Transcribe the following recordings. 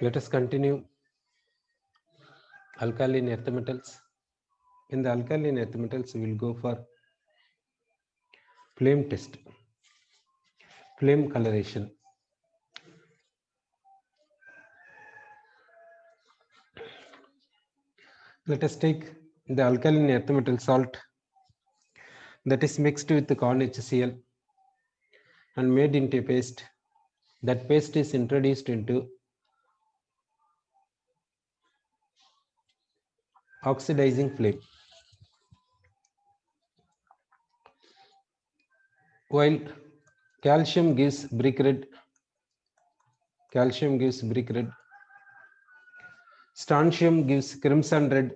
Let us continue alkaline earth metals. In the alkaline earth metals, we will go for flame test, flame coloration. Let us take the alkaline earth metal salt that is mixed with the corn HCl and made into a paste. That paste is introduced into oxidizing flame. While calcium gives brick red, strontium gives crimson red,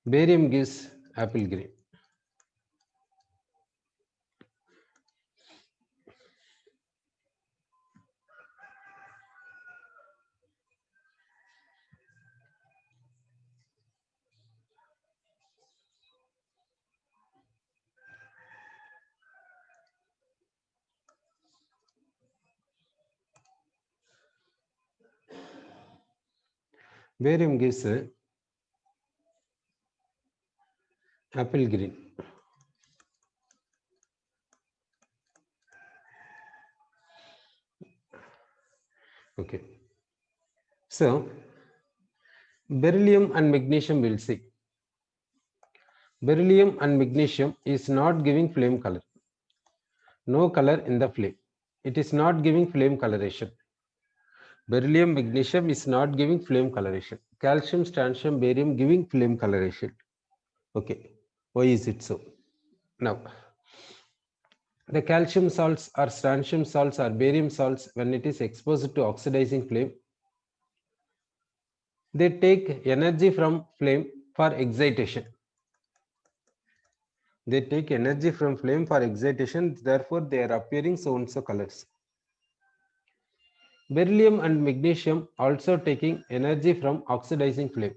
barium gives apple green. Barium gives apple green. Okay. So beryllium and magnesium will see. Beryllium and magnesium is not giving flame color. No color in the flame. It is not giving flame coloration. Beryllium, magnesium is not giving flame coloration. Calcium, strontium, barium giving flame coloration. Okay. Why is it so? Now, the calcium salts or strontium salts or barium salts, when it is exposed to oxidizing flame, they take energy from flame for excitation. They take energy from flame for excitation, therefore they are appearing so and so colors. Beryllium and magnesium also taking energy from oxidizing flame.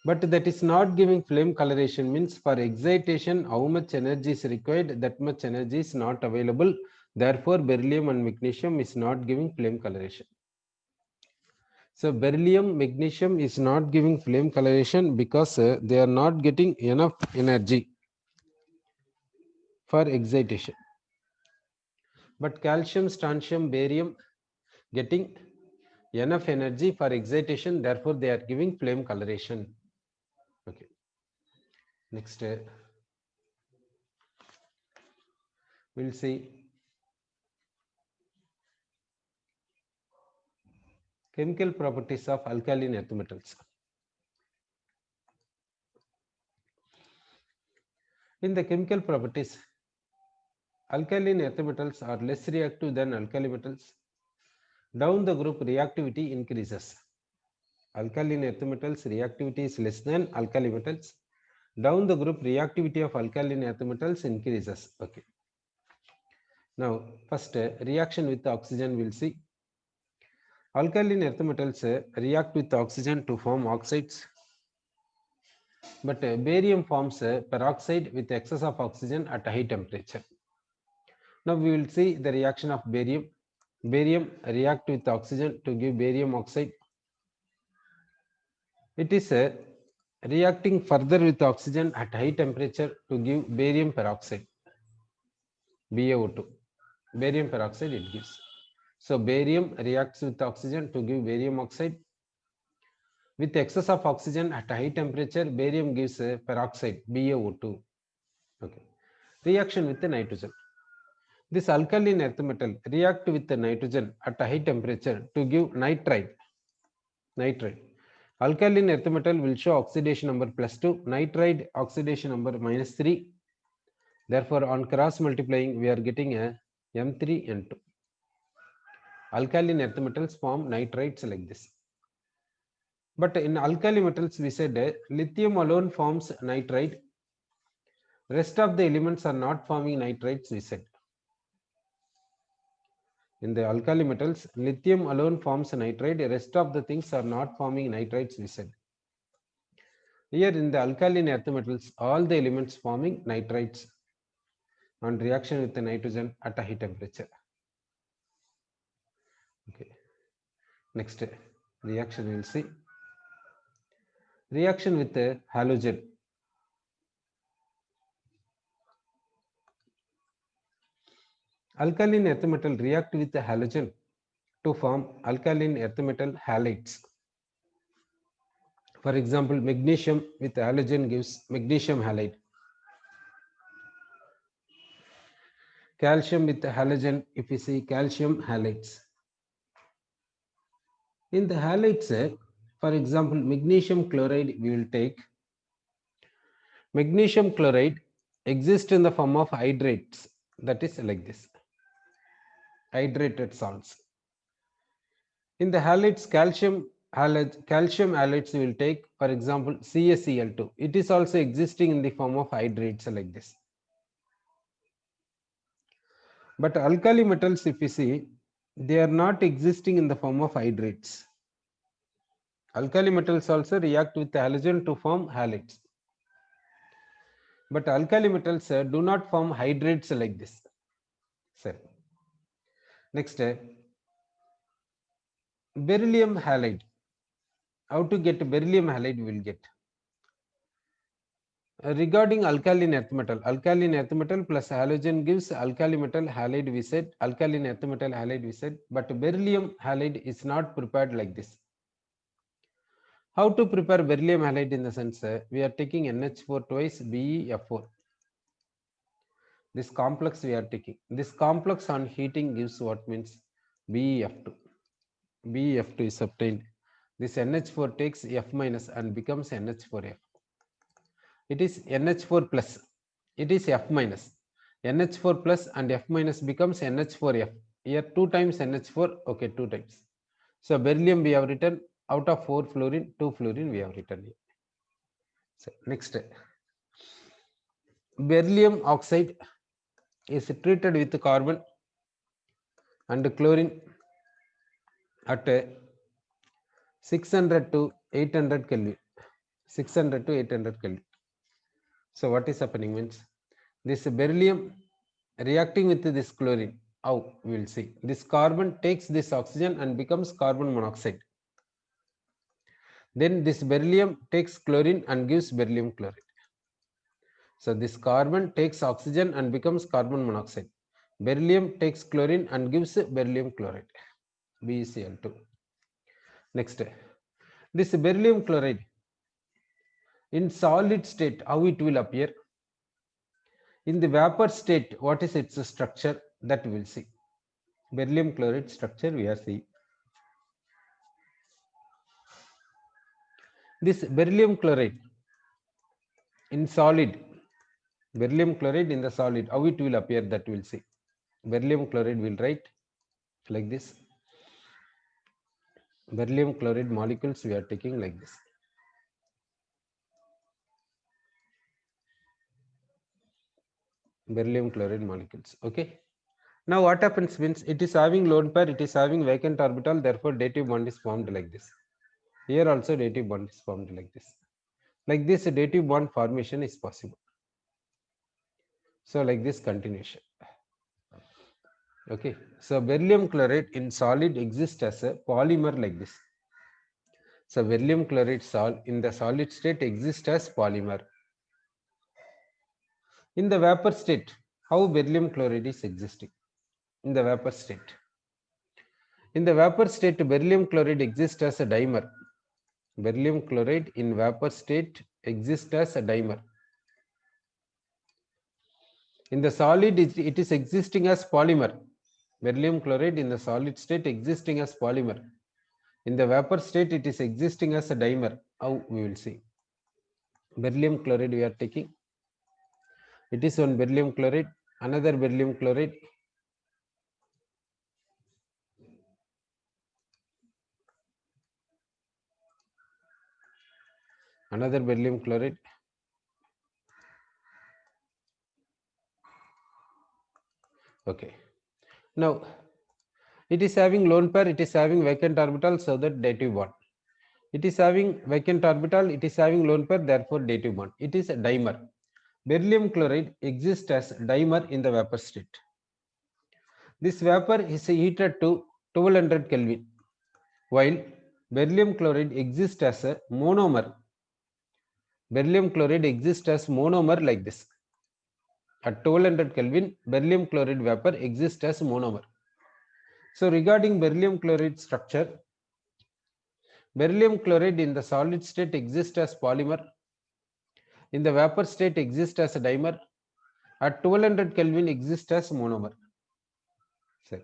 But that is not giving flame coloration, means for excitation how much energy is required, that much energy is not available. Therefore beryllium and magnesium is not giving flame coloration. So beryllium, magnesium is not giving flame coloration because they are not getting enough energy for excitation. But calcium, strontium, barium getting enough energy for excitation, therefore they are giving flame coloration. Okay. Next, we'll see chemical properties of alkaline earth metals. In the chemical properties, alkaline earth metals are less reactive than alkali metals. Down the group reactivity increases. Alkaline earth metals reactivity is less than alkali metals. Down the group reactivity of alkaline earth metals increases. Okay. Now first reaction with oxygen we'll see. Alkaline earth metals react with oxygen to form oxides, but barium forms peroxide with excess of oxygen at a high temperature. Now we will see the reaction of barium. Barium react with oxygen to give barium oxide. It is reacting further with oxygen at high temperature to give barium peroxide, BaO2. Barium peroxide it gives. So barium reacts with oxygen to give barium oxide. With excess of oxygen at a high temperature, barium gives peroxide, BaO2. Okay. Reaction with the nitrogen. This alkaline earth metal react with the nitrogen at a high temperature to give nitride. Alkaline earth metal will show oxidation number +2, nitride oxidation number -3. Therefore, on cross multiplying, we are getting a M3N2. Alkaline earth metals form nitrides like this. But in alkali metals, we said lithium alone forms nitride. Rest of the elements are not forming nitrides, we said. In the alkali metals, lithium alone forms nitride. Rest of the things are not forming nitrides, we said. Here in the alkaline earth metals, all the elements forming nitrides. on reaction with the nitrogen at a high temperature. Okay. Next reaction we'll see. Reaction with the halogen. Alkaline earth metal react with the halogen to form alkaline earth metal halides. For example, magnesium with halogen gives magnesium halide. Calcium with halogen, if you see calcium halides. In the halides, for example, magnesium chloride we will take. Magnesium chloride exists in the form of hydrates, that is like this, hydrated salts. In the halides, calcium halides we will take, for example, CaCl2. It is also existing in the form of hydrates like this. But alkali metals, if you see, they are not existing in the form of hydrates. Alkali metals also react with halogen to form halides. But alkali metals do not form hydrates like this. So, next, beryllium halide. How to get beryllium halide we will get. Regarding alkaline earth metal plus halogen gives alkali metal halide we said, alkaline earth metal halide we said, but beryllium halide is not prepared like this. How to prepare beryllium halide in the sense we are taking NH4 twice BeF4. This complex we are taking. This complex on heating gives what means BeF2. BeF2 is obtained. This NH4 takes F minus and becomes NH4F. It is NH4 plus. It is F minus. NH4 plus and F minus becomes NH4F. Here 2 times NH4. Okay, 2 times. So beryllium we have written out of 4 fluorine, 2 fluorine we have written here. So next, beryllium oxide is treated with carbon and chlorine at 600 to 800 Kelvin. 600 to 800 Kelvin. So what is happening means this beryllium reacting with this chlorine. How we will see. This carbon takes this oxygen and becomes carbon monoxide. Then this beryllium takes chlorine and gives beryllium chloride. So this carbon takes oxygen and becomes carbon monoxide. Beryllium takes chlorine and gives beryllium chloride, BeCl2. Next, this beryllium chloride in solid state, how it will appear? In the vapor state, what is its structure? That we will see. Beryllium chloride structure we are seeing. This beryllium chloride in solid, beryllium chloride in the solid, how it will appear, that we will see. Beryllium chloride will write like this. Beryllium chloride molecules we are taking like this. Beryllium chloride molecules. Okay. Now what happens means it is having lone pair, it is having vacant orbital, therefore dative bond is formed like this. Here also dative bond is formed like this. Like this, dative bond formation is possible. So like this continuation. Okay. So beryllium chloride in solid exists as a polymer like this. So beryllium chloride in the solid state exists as polymer. In the vapor state, how beryllium chloride is existing? In the vapor state. In the vapor state, beryllium chloride exists as a dimer. Beryllium chloride in vapor state exists as a dimer. In the solid, it is existing as polymer. Beryllium chloride in the solid state existing as polymer. In the vapor state, it is existing as a dimer. How we will see. Beryllium chloride we are taking. It is one beryllium chloride, another beryllium chloride. Another beryllium chloride. Okay. Now, it is having lone pair, it is having vacant orbital, so that dative bond. It is having vacant orbital, it is having lone pair, therefore dative bond. It is a dimer. Beryllium chloride exists as dimer in the vapor state. This vapor is heated to 1200 Kelvin, while beryllium chloride exists as a monomer. Beryllium chloride exists as monomer like this. At 1200 Kelvin, beryllium chloride vapor exists as monomer. So regarding beryllium chloride structure, beryllium chloride in the solid state exists as polymer. In the vapor state exists as a dimer. At 1200 Kelvin exists as monomer. So,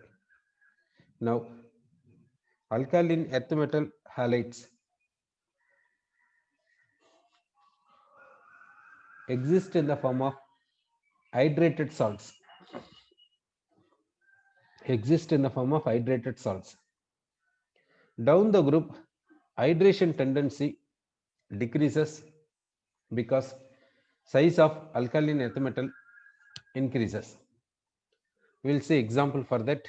now alkaline earth metal halides exist in the form of hydrated salts. Exist in the form of hydrated salts. Down the group, hydration tendency decreases because size of alkaline earth metal increases. We will see example for that.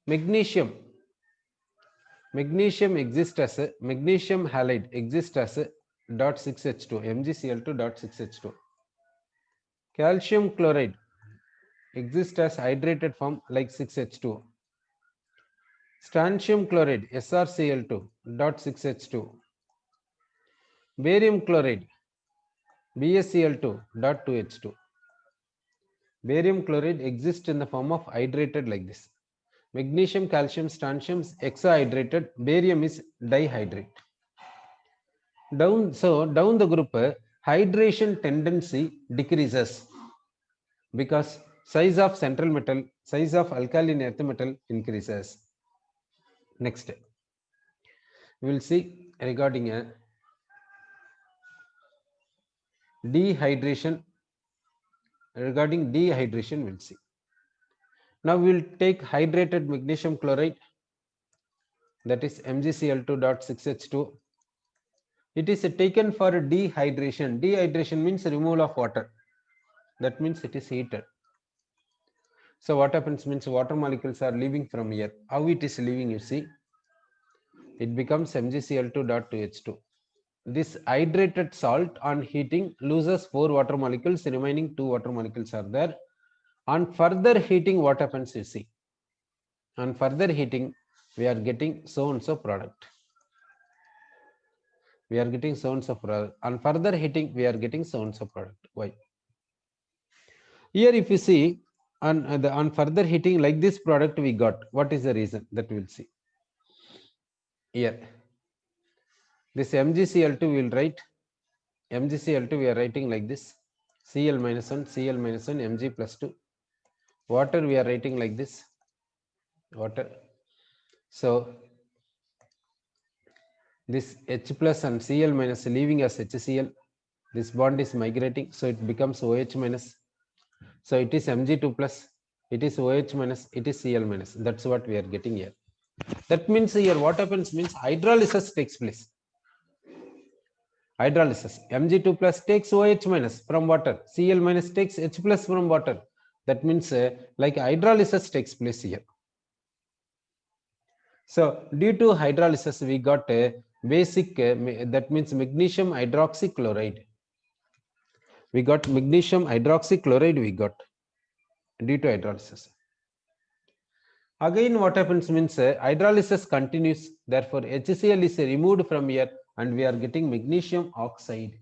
Magnesium exists as a magnesium halide exists as a .6H2 MgCl2.6H2. Calcium chloride exists as hydrated form like 6H2. Strontium chloride SrCl2.6H2. Barium chloride BaCl2.2H2. Barium chloride exists in the form of hydrated like this. Magnesium, calcium, strontium is hexahydrated, barium is dihydrate. Down the group, hydration tendency decreases because size of central metal, size of alkaline earth metal increases. Next, we will see regarding a dehydration. Regarding dehydration, we'll see. Now we will take hydrated magnesium chloride, that is MgCl2.6H2. It is taken for dehydration. Dehydration means removal of water. That means it is heated. So what happens means water molecules are leaving from here. How it is leaving, you see? It becomes MgCl2.2H2. This hydrated salt on heating loses 4 water molecules, remaining 2 water molecules are there. On further heating, what happens, you see? On further heating, we are getting so and so product. We are getting so and so product. On further heating, we are getting so and so product. Why? Here, if you see, on further heating, like this product we got. What is the reason? That we will see. Here, this MgCl2 we will write. MgCl2 we are writing like this. Cl minus 1, Cl minus 1, Mg plus 2. Water we are writing like this. Water. So this H plus and Cl minus leaving as HCl. This bond is migrating, so it becomes OH minus. So it is Mg2 plus, it is OH minus, it is Cl minus. That's what we are getting here. That means here what happens means hydrolysis takes place. Hydrolysis. Mg2 plus takes OH minus from water. Cl minus takes H plus from water. That means like hydrolysis takes place here. So due to hydrolysis, we got a basic, that means magnesium hydroxychloride. We got magnesium hydroxychloride we got due to hydrolysis. Again, what happens means hydrolysis continues. Therefore, HCl is removed from here and we are getting magnesium oxide.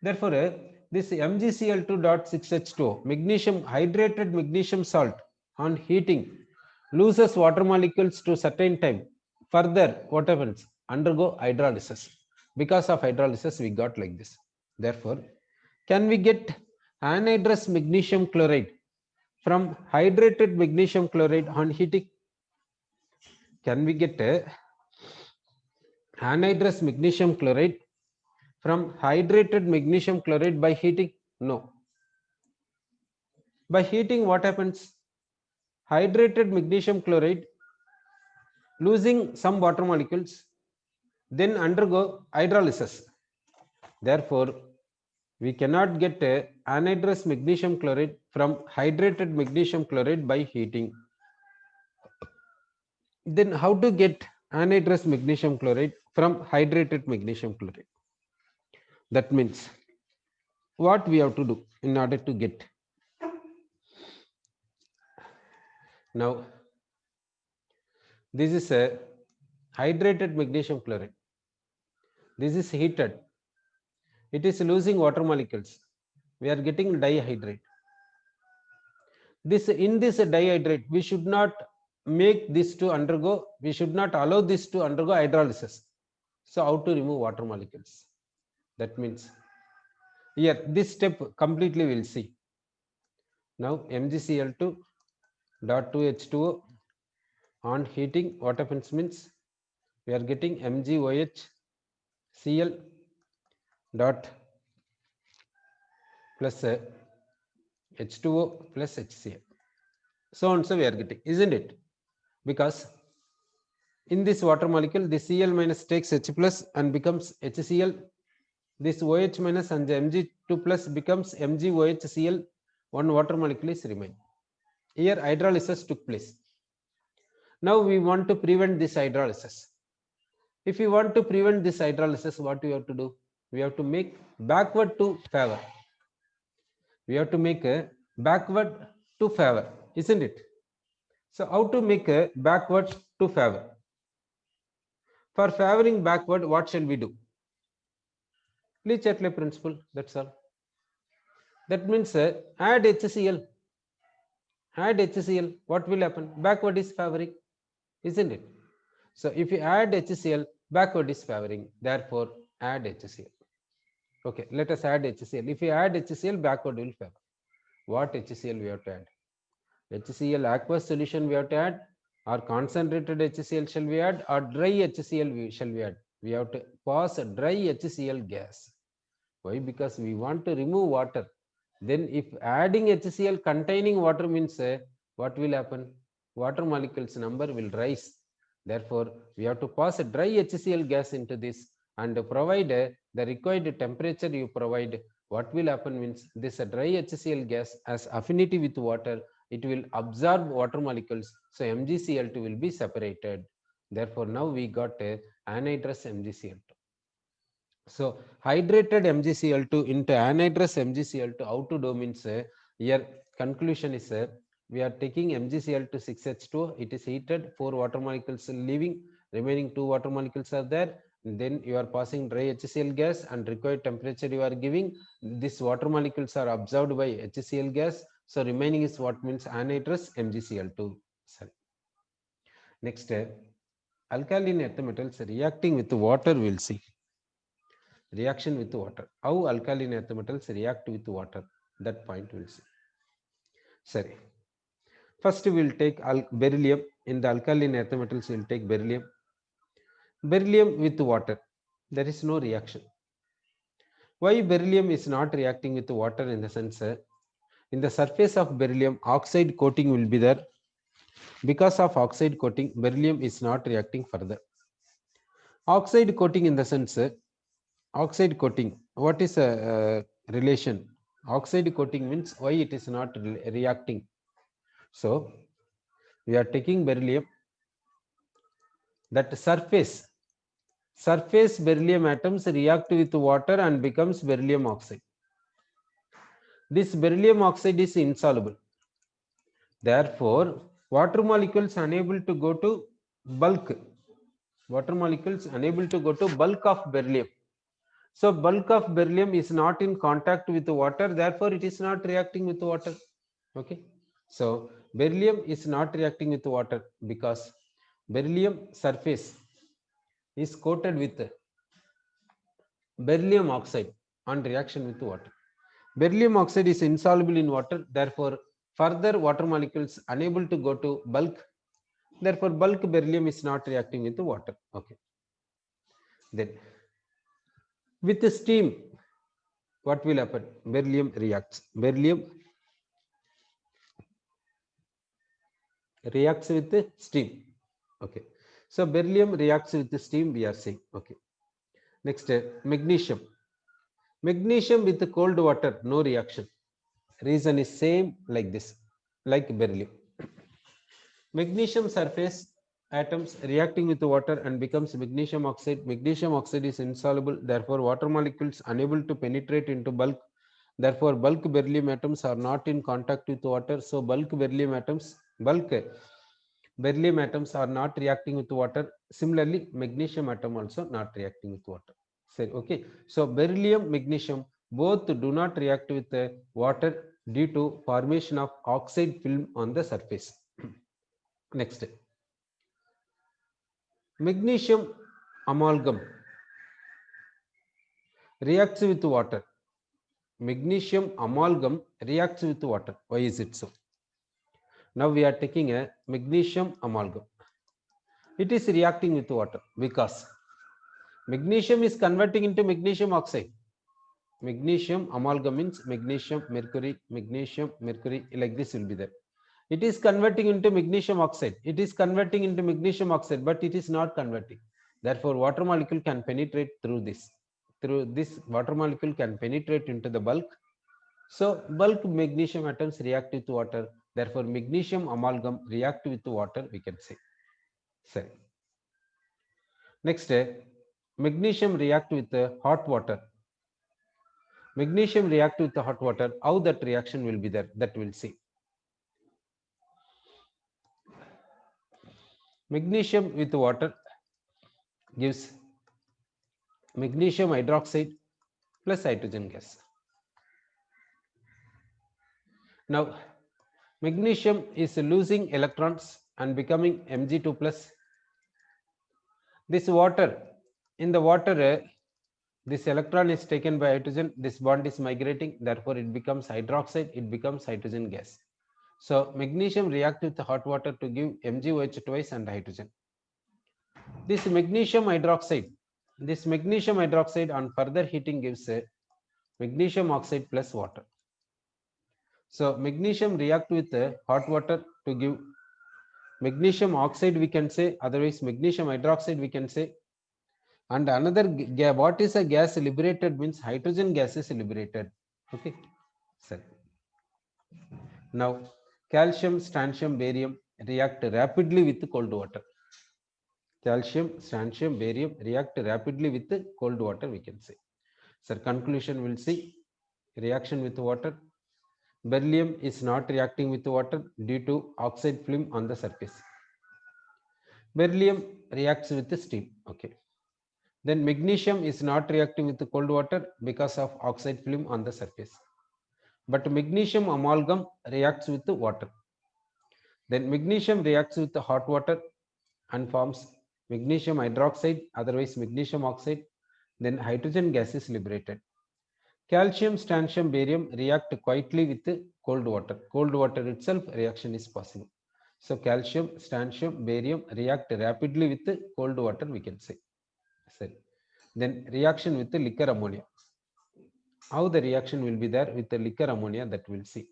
Therefore, this MgCl2.6H2, magnesium hydrated magnesium salt on heating loses water molecules to certain time. Further, what happens? Undergo hydrolysis. Because of hydrolysis, we got like this. Therefore, can we get anhydrous magnesium chloride from hydrated magnesium chloride on heating? Can we get anhydrous magnesium chloride from hydrated magnesium chloride by heating? No. By heating, what happens? Hydrated magnesium chloride losing some water molecules, then undergo hydrolysis. Therefore, we cannot get anhydrous magnesium chloride from hydrated magnesium chloride by heating. Then how to get anhydrous magnesium chloride from hydrated magnesium chloride? That means what we have to do in order to get. Now, this is a hydrated magnesium chloride. This is heated. It is losing water molecules. We are getting dihydrate. In this dihydrate, we should not make this to undergo, we should not allow this to undergo hydrolysis. So how to remove water molecules? That means here this step completely we'll see. Now MgCl2 dot 2H2O on heating, what happens means we are getting MgOH Cl dot plus H2O plus HCl. So on so we are getting, isn't it? Because in this water molecule, the Cl minus takes H plus and becomes HCl. This OH minus and the Mg2 plus becomes MgOHCl. One water molecule is remained. Here hydrolysis took place. Now we want to prevent this hydrolysis. If we want to prevent this hydrolysis, what we have to do? We have to make backward to favor. We have to make a backward to favor, isn't it? So how to make a backward to favor? For favoring backward, what shall we do? Le Chatelet principle, that's all. That means add HCl. Add HCl, what will happen? Backward is favoring, isn't it? So if you add HCl, backward is favoring, therefore add HCl. Okay, let us add HCl. If you add HCl, backward will favor. What HCl we have to add? HCl aqueous solution we have to add, or concentrated HCl shall we add, or dry HCl shall we add? We have to pass a dry HCl gas. Why? Because we want to remove water. Then if adding HCl containing water means what will happen? Water molecules number will rise. Therefore, we have to pass a dry HCl gas into this and provide the required temperature you provide. What will happen means this dry HCl gas has affinity with water. It will absorb water molecules. So MgCl2 will be separated. Therefore, now we got a anhydrous MgCl2. So hydrated MgCl2 into anhydrous MgCl2, how to do means here conclusion is we are taking MgCl2 6H2O, it is heated, 4 water molecules leaving, remaining 2 water molecules are there. Then you are passing dry HCl gas and required temperature you are giving. These water molecules are absorbed by HCl gas. So remaining is what means anhydrous MgCl2. Sorry. Next, alkaline earth metals reacting with water, we'll see. Reaction with water. How alkaline earth metals react with water? That point we'll see. Sorry. First, we'll take beryllium. In the alkaline earth metals, we'll take beryllium. Beryllium with water. There is no reaction. Why beryllium is not reacting with water? In the sense, in the surface of beryllium, oxide coating will be there. Because of oxide coating, beryllium is not reacting further. Oxide coating in the sense, oxide coating, what is a relation? Oxide coating means why it is not reacting. So we are taking beryllium, that surface beryllium atoms react with water and becomes beryllium oxide. This beryllium oxide is insoluble. Therefore, water molecules unable to go to bulk. Water molecules unable to go to bulk of beryllium. So bulk of beryllium is not in contact with the water, therefore it is not reacting with water. Okay. So beryllium is not reacting with water because beryllium surface is coated with beryllium oxide on reaction with water. Beryllium oxide is insoluble in water, therefore further water molecules unable to go to bulk, therefore bulk beryllium is not reacting with the water. Okay. Then with the steam, what will happen? Beryllium reacts. Beryllium reacts with the steam. Okay. So beryllium reacts with the steam, we are saying. Okay. Next, magnesium. Magnesium with the cold water, no reaction. Reason is same like this, like beryllium. Magnesium surface atoms reacting with the water and becomes magnesium oxide. Magnesium oxide is insoluble, therefore water molecules unable to penetrate into bulk Therefore, bulk beryllium atoms are not in contact with water. So bulk beryllium atoms are not reacting with water. Similarly, magnesium atom also not reacting with water. So, okay. So beryllium, magnesium both do not react with water due to formation of oxide film on the surface. Next, magnesium amalgam reacts with water. Magnesium amalgam reacts with water. Why is it so? Now we are taking a magnesium amalgam. It is reacting with water because magnesium is converting into magnesium oxide. Magnesium amalgam means magnesium, mercury, like this will be there. It is converting into magnesium oxide. It is converting into magnesium oxide, but it is not converting. Therefore, water molecule can penetrate through this. Through this, water molecule can penetrate into the bulk. So, bulk magnesium atoms react with water. Therefore, magnesium amalgam react with water, we can say. Sorry. Next, magnesium react with hot water. Magnesium react with the hot water. How that reaction will be there, that we'll see. Magnesium with water gives magnesium hydroxide plus hydrogen gas. Now, magnesium is losing electrons and becoming Mg2 plus. This water, in the water, this electron is taken by hydrogen, this bond is migrating, therefore it becomes hydroxide, it becomes hydrogen gas. So magnesium reacts with the hot water to give MgOH twice and hydrogen. This magnesium hydroxide on further heating gives a magnesium oxide plus water. So magnesium react with hot water to give magnesium oxide, we can say, otherwise magnesium hydroxide we can say. And another, what is a gas liberated means hydrogen gas is liberated. Okay. So now calcium, strontium, barium react rapidly with cold water. Calcium, strontium, barium react rapidly with cold water, we can say. So conclusion, we'll see reaction with water. Beryllium is not reacting with water due to oxide film on the surface. Beryllium reacts with steam. Okay. Then magnesium is not reacting with cold water because of oxide film on the surface. But magnesium amalgam reacts with water. Then magnesium reacts with hot water and forms magnesium hydroxide, otherwise magnesium oxide. Then hydrogen gas is liberated. Calcium, strontium, barium react quietly with cold water. Cold water itself reaction is possible. So calcium, strontium, barium react rapidly with cold water, we can say. Then reaction with the liquor ammonia. How the reaction will be there with the liquor ammonia, that we'll see.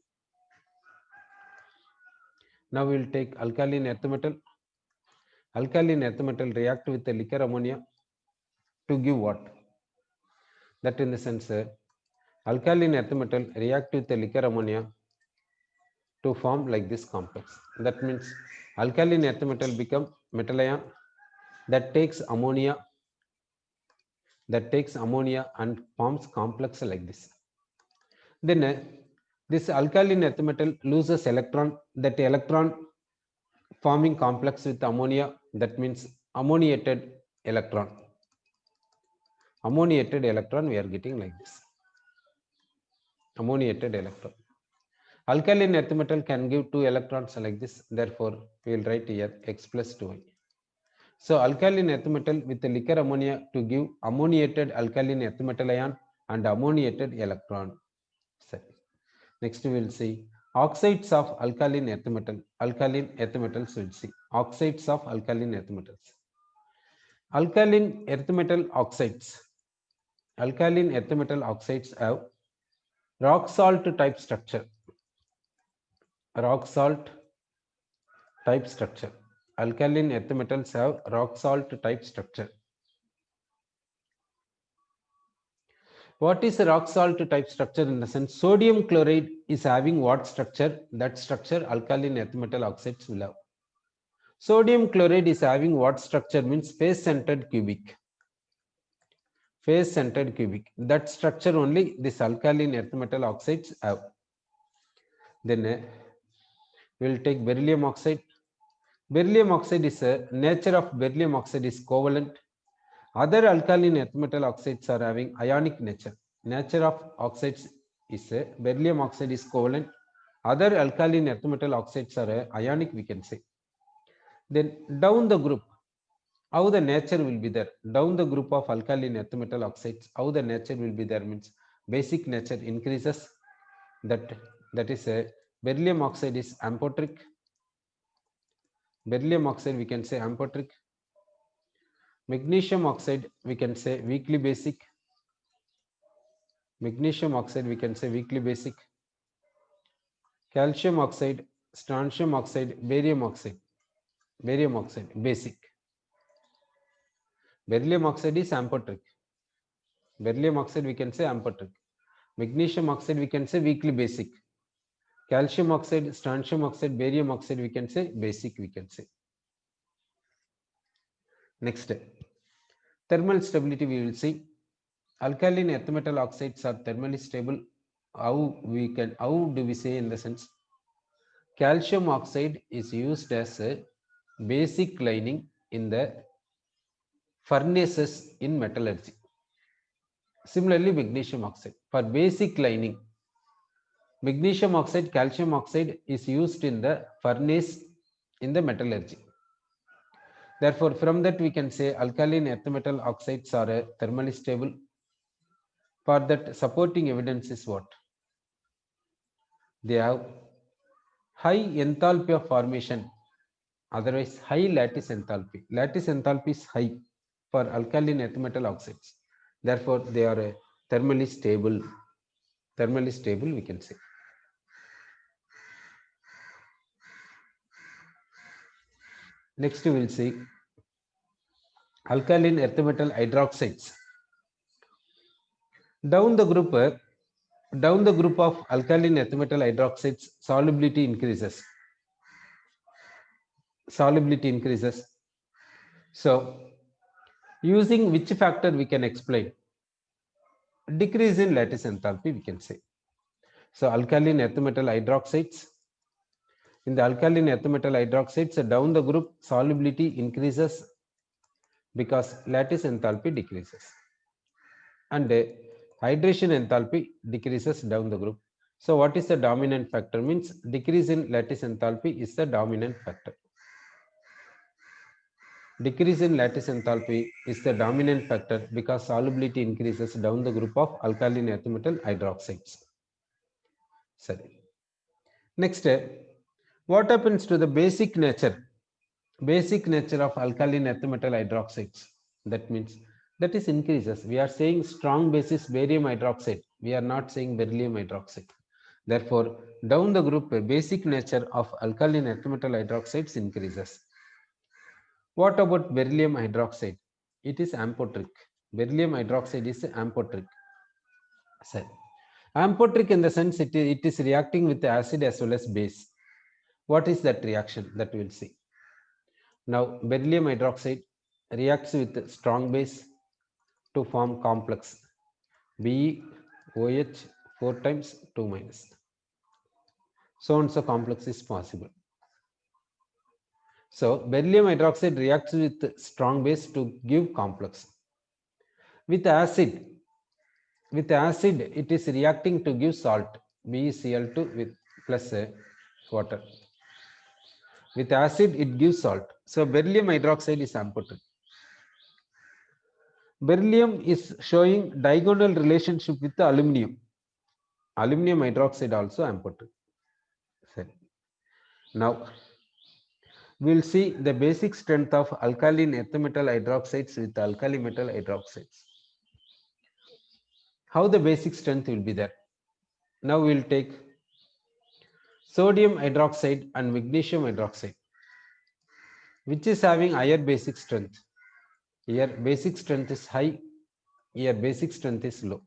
Now we will take alkaline earth metal. Alkaline earth metal react with the liquor ammonia to give what? That in the sense, alkaline earth metal react with the liquor ammonia to form like this complex. That means alkaline earth metal become metal ion that takes ammonia and forms complex like this. Then this alkaline earth metal loses electron. That electron forming complex with ammonia, that means ammoniated electron. Ammoniated electron we are getting like this. Ammoniated electron. Alkaline earth metal can give 2 electrons like this. Therefore, we will write here X plus 2y. So alkaline earth metal with the liquor ammonia to give ammoniated alkaline earth metal ion and ammoniated electron. Next we will see oxides of alkaline earth metal. Alkaline earth metals we will see. Oxides of alkaline earth metals. Alkaline earth metal oxides. Alkaline earth metal oxides have rock salt type structure. Rock salt type structure. Alkaline earth metals have rock salt type structure. What is a rock salt type structure? In the sense, sodium chloride is having what structure? That structure alkaline earth metal oxides will have. Sodium chloride is having what structure? Means face centered cubic. face centered cubic. That structure only this alkaline earth metal oxides have. Then we will take beryllium oxide. Beryllium oxide is nature of beryllium oxide is covalent. Other alkaline earth metal oxides are having ionic nature. Nature of oxides is beryllium oxide is covalent. Other alkaline earth metal oxides are ionic, we can say. Then down the group, how the nature will be there? Down the group of alkaline earth metal oxides, how the nature will be there means basic nature increases. That is beryllium oxide is amphoteric. Beryllium oxide we can say amphoteric. Magnesium oxide we can say weakly basic. Magnesium oxide we can say weakly basic. Calcium oxide, strontium oxide, barium oxide. Barium oxide basic. Beryllium oxide is amphoteric. Beryllium oxide we can say amphoteric. Magnesium oxide we can say weakly basic. Calcium oxide, strontium oxide, barium oxide we can say basic, we can say. Next, thermal stability we will see. Alkaline earth metal oxides are thermally stable. How do we say in the sense? Calcium oxide is used as a basic lining in the furnaces in metallurgy. Similarly, magnesium oxide for basic lining. Magnesium oxide, calcium oxide is used in the furnace in the metallurgy. Therefore, from that we can say alkaline earth metal oxides are thermally stable. For that, supporting evidence is what? They have high enthalpy of formation, otherwise high lattice enthalpy. Lattice enthalpy is high for alkaline earth metal oxides. Therefore, they are thermally stable. Thermally stable, we can say. Next, we will see alkaline earth metal hydroxides. Down the group of alkaline earth metal hydroxides, solubility increases. Solubility increases. So, using which factor we can explain? Decrease in lattice enthalpy, we can say. So, alkaline earth metal hydroxides. In the alkaline earth metal hydroxides, down the group solubility increases because lattice enthalpy decreases. And hydration enthalpy decreases down the group. So what is the dominant factor? Means decrease in lattice enthalpy is the dominant factor. Decrease in lattice enthalpy is the dominant factor because solubility increases down the group of alkaline earth metal hydroxides. Sorry. Next, what happens to the basic nature of alkaline earth metal hydroxides? That means that is increases. We are saying strong basis barium hydroxide. We are not saying beryllium hydroxide. Therefore, down the group, basic nature of alkaline earth metal hydroxides increases. What about beryllium hydroxide? It is amphoteric. Beryllium hydroxide is amphoteric. So, amphoteric in the sense it is reacting with acid as well as base. What is that reaction? That we will see. Now, beryllium hydroxide reacts with strong base to form complex BeOH 4 times 2 minus. So and so complex is possible. So beryllium hydroxide reacts with strong base to give complex. With acid it is reacting to give salt BeCl2 with plus water. With acid it gives salt. So beryllium hydroxide is amphoteric. Beryllium is showing diagonal relationship with the aluminum. Aluminum hydroxide also amphoteric. Now we will see the basic strength of alkaline earth metal hydroxides with alkali metal hydroxides. How the basic strength will be there? Now we will take sodium hydroxide and magnesium hydroxide. Which is having higher basic strength? Here basic strength is high, here basic strength is low.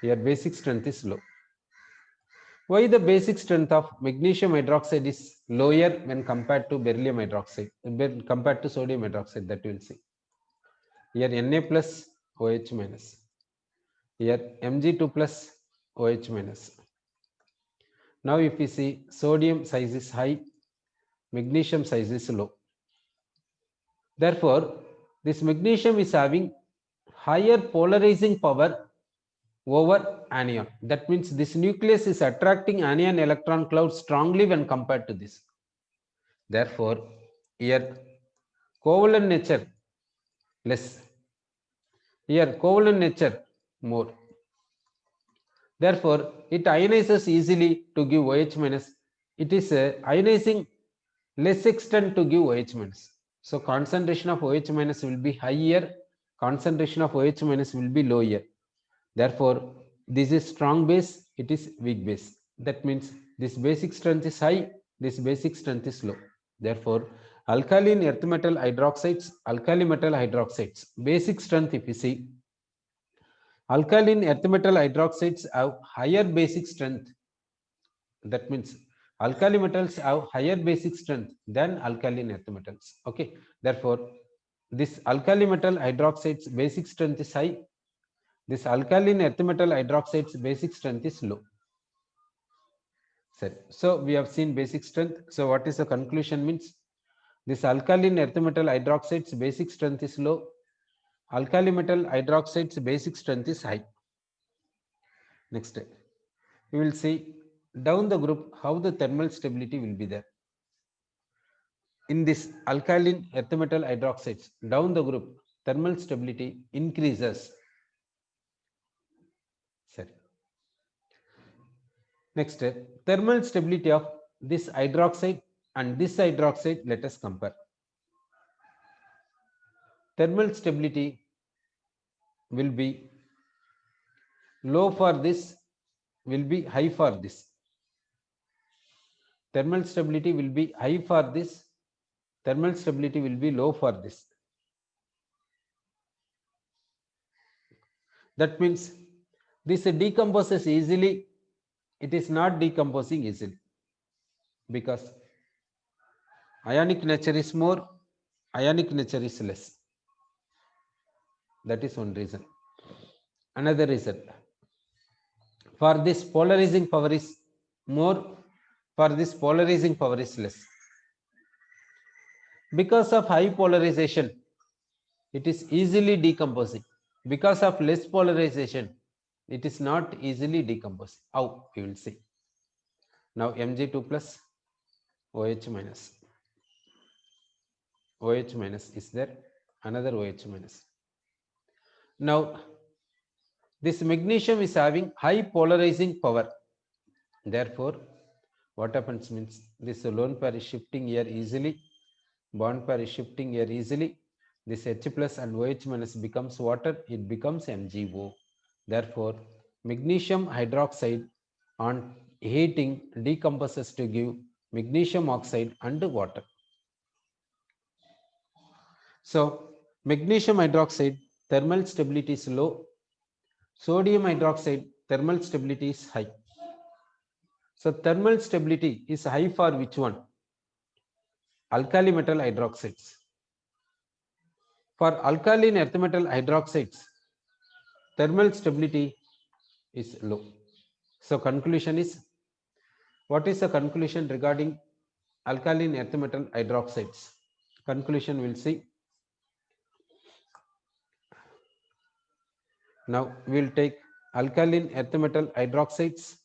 Here basic strength is low. Why the basic strength of magnesium hydroxide is lower when compared to beryllium hydroxide, when compared to sodium hydroxide? That we will see. Here Na plus OH minus. Here Mg2 plus OH minus. Now if we see sodium size is high, magnesium size is low. Therefore, this magnesium is having higher polarizing power over anion. That means this nucleus is attracting anion electron cloud strongly when compared to this. Therefore, here covalent nature less. Here covalent nature more. Therefore, it ionizes easily to give OH minus. It is ionizing less extent to give OH minus. So concentration of OH minus will be higher, concentration of OH minus will be lower. Therefore, this is strong base, it is weak base. That means this basic strength is high, this basic strength is low. Therefore, alkaline earth metal hydroxides, alkali metal hydroxides, basic strength if you see, alkaline earth metal hydroxides have higher basic strength. That means alkali metals have higher basic strength than alkaline earth metals. Okay. Therefore, this alkali metal hydroxides basic strength is high. This alkaline earth metal hydroxides basic strength is low. So we have seen basic strength. So what is the conclusion means? This alkaline earth metal hydroxides basic strength is low. Alkali metal hydroxides basic strength is high. Next, we will see down the group how the thermal stability will be there. In this alkaline earth metal hydroxides, down the group, thermal stability increases. Sorry. Next, thermal stability of this hydroxide and this hydroxide, let us compare. Thermal stability will be low for this, will be high for this. Thermal stability will be high for this, thermal stability will be low for this. That means this decomposes easily, it is not decomposing easily because ionic nature is more, ionic nature is less. That is one reason. Another reason, for this polarizing power is more, for this polarizing power is less. Because of high polarization, it is easily decomposing. Because of less polarization, it is not easily decomposing. How? We will see. Now Mg2 plus OH minus. OH minus is there, another OH minus. Now this magnesium is having high polarizing power. Therefore, what happens means this lone pair is shifting here easily, bond pair is shifting here easily. This H plus and OH minus becomes water, it becomes MgO. Therefore, magnesium hydroxide on heating decomposes to give magnesium oxide and water. So, magnesium hydroxide thermal stability is low, sodium hydroxide thermal stability is high. So, thermal stability is high for which one? Alkali metal hydroxides. For alkaline earth metal hydroxides, thermal stability is low. So conclusion is, what is the conclusion regarding alkaline earth metal hydroxides? Conclusion we'll see. Now we will take alkaline earth metal hydroxides,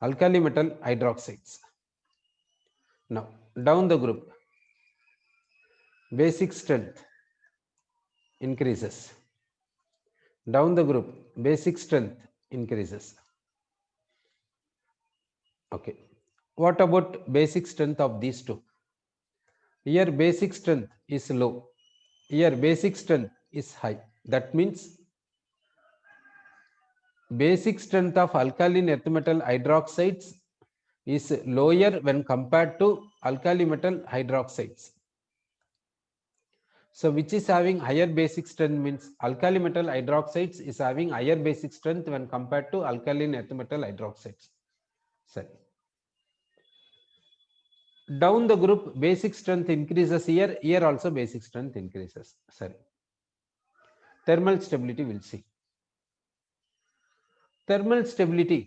alkali metal hydroxides. Now down the group, basic strength increases. Down the group, basic strength increases. Okay. What about basic strength of these two? Here basic strength is low. Here basic strength is high. That means basic strength of alkaline earth metal hydroxides is lower when compared to alkali metal hydroxides. So which is having higher basic strength means alkali metal hydroxides is having higher basic strength when compared to alkaline earth metal hydroxides. Sorry. Down the group, basic strength increases here, here also basic strength increases. Sorry. Thermal stability we'll see. Thermal stability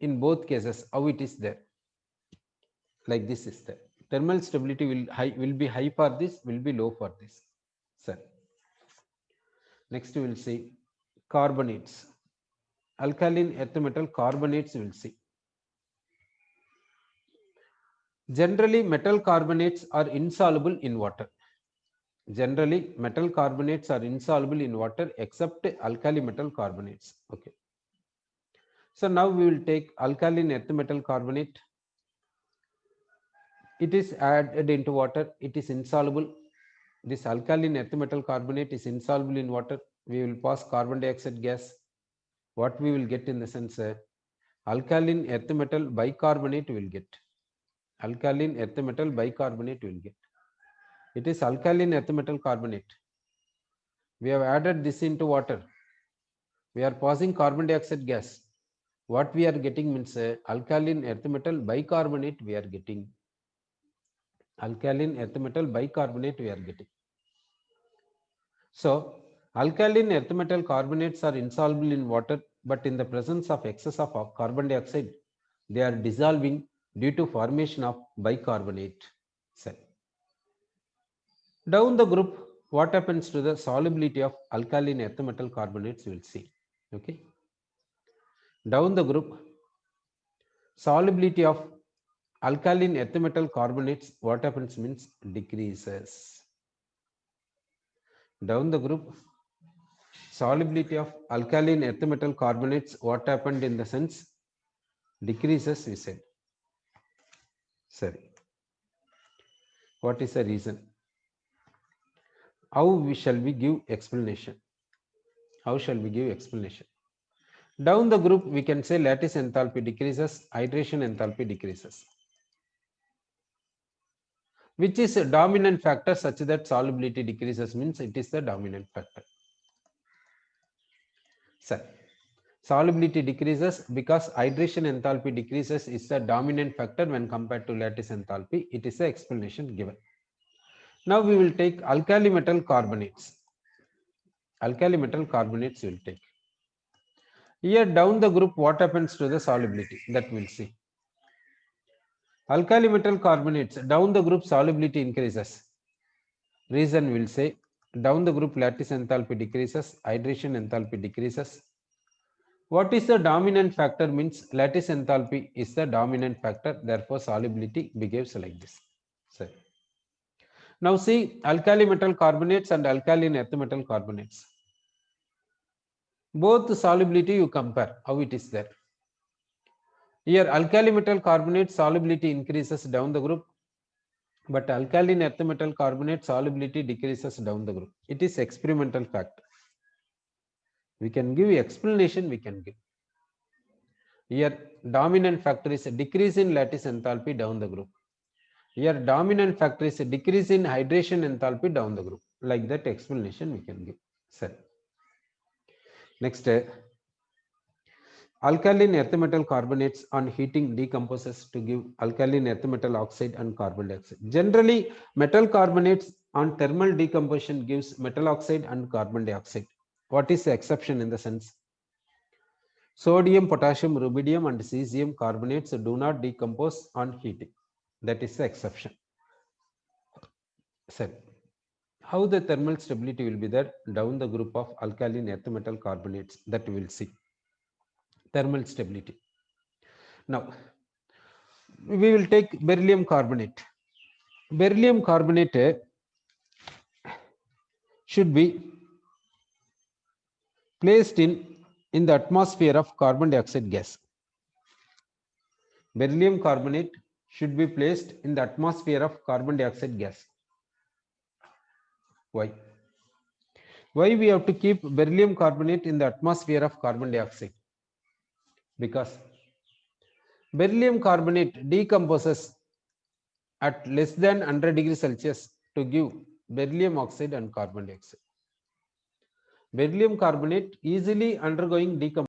in both cases, how it is there. Like this is there. Thermal stability will be high for this, will be low for this. Sir. Next we will see carbonates. Alkaline earth metal carbonates we will see. Generally, metal carbonates are insoluble in water. Generally, metal carbonates are insoluble in water except alkali metal carbonates. Okay. So now we will take alkaline earth metal carbonate. It is added into water. It is insoluble. This alkaline earth metal carbonate is insoluble in water. We will pass carbon dioxide gas. What we will get in the sense alkaline earth metal bicarbonate will get. Alkaline earth metal bicarbonate will get. It is alkaline earth metal carbonate. We have added this into water. We are passing carbon dioxide gas. What we are getting means alkaline earth metal bicarbonate we are getting. Alkaline earth metal bicarbonate we are getting. So, alkaline earth metal carbonates are insoluble in water, but in the presence of excess of carbon dioxide, they are dissolving due to formation of bicarbonate cell. Down the group, what happens to the solubility of alkaline earth metal carbonates we will see. Okay. Down the group, solubility of alkaline earth metal carbonates, what happens means decreases. Down the group, solubility of alkaline earth metal carbonates, what happened in the sense decreases, we said. Sorry. What is the reason? How shall we give explanation? How shall we give explanation? Down the group, we can say lattice enthalpy decreases, hydration enthalpy decreases. Which is a dominant factor such that solubility decreases means it is the dominant factor. Sir, solubility decreases because hydration enthalpy decreases is the dominant factor when compared to lattice enthalpy. It is the explanation given. Now we will take alkali metal carbonates. Alkali metal carbonates we will take. Here down the group, what happens to the solubility? That we'll see. Alkali metal carbonates, down the group solubility increases. Reason we'll say, down the group lattice enthalpy decreases, hydration enthalpy decreases. What is the dominant factor means lattice enthalpy is the dominant factor, therefore solubility behaves like this. So, now see alkali metal carbonates and alkaline earth metal carbonates. Both solubility you compare, how it is there. Here alkali metal carbonate solubility increases down the group, but alkaline earth metal carbonate solubility decreases down the group. It is experimental fact. We can give explanation, we can give. Here dominant factor is a decrease in lattice enthalpy down the group. Here dominant factor is a decrease in hydration enthalpy down the group. Like that explanation we can give. Sir. Next, alkaline earth metal carbonates on heating decomposes to give alkaline earth metal oxide and carbon dioxide. Generally, metal carbonates on thermal decomposition gives metal oxide and carbon dioxide. What is the exception in the sense? Sodium, potassium, rubidium and cesium carbonates do not decompose on heating. That is the exception. Sir, how the thermal stability will be there down the group of alkaline earth metal carbonates, that we will see. Thermal stability. Now, we will take beryllium carbonate. Beryllium carbonate should be placed in the atmosphere of carbon dioxide gas. Beryllium carbonate should be placed in the atmosphere of carbon dioxide gas. Why? Why we have to keep beryllium carbonate in the atmosphere of carbon dioxide? Because beryllium carbonate decomposes at less than 100 degrees Celsius to give beryllium oxide and carbon dioxide. Beryllium carbonate easily undergoing decomposition